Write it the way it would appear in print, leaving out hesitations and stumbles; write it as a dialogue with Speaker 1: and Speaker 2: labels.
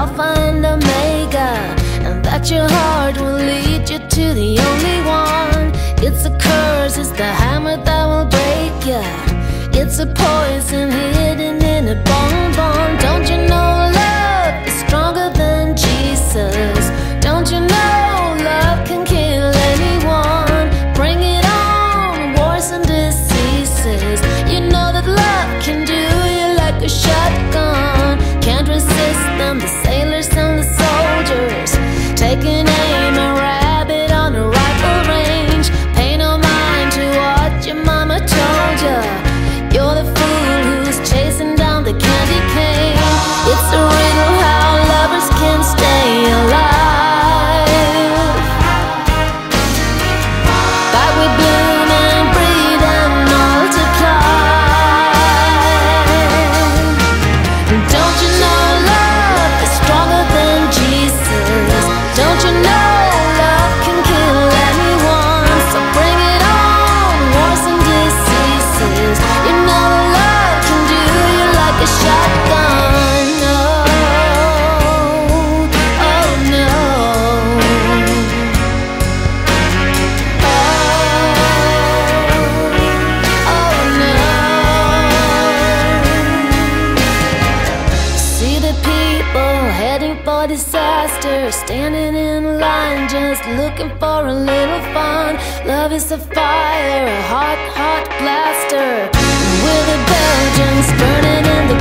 Speaker 1: Alpha and Omega, and that your heart will lead you to the only one. It's a curse, it's the hammer that will break ya. It's a poison hidden in a bonbon. Don't you know love is stronger than Jesus? Don't you know love can kill anyone? Bring it on, wars and diseases. You know that love can do you like a shotgun. Can't resist them, the sailors and the soldiers. Take an aim, a rabbit on a rifle range. Pay no mind to what your mama told ya. You're the fool who's chasing down the candy cane. It's a riddle how lovers can stay alive. That we bloom and breed and multiply. Don't you know love is stronger than Jesus? Don't you know love can kill anyone? So bring it on, wars and diseases. You know that love can do you like a shotgun. No, oh no, oh no. See the people heading for disaster, standing in line just looking for a little fun. Love is a fire, a hot, hot blaster. We're the Belgians burning in the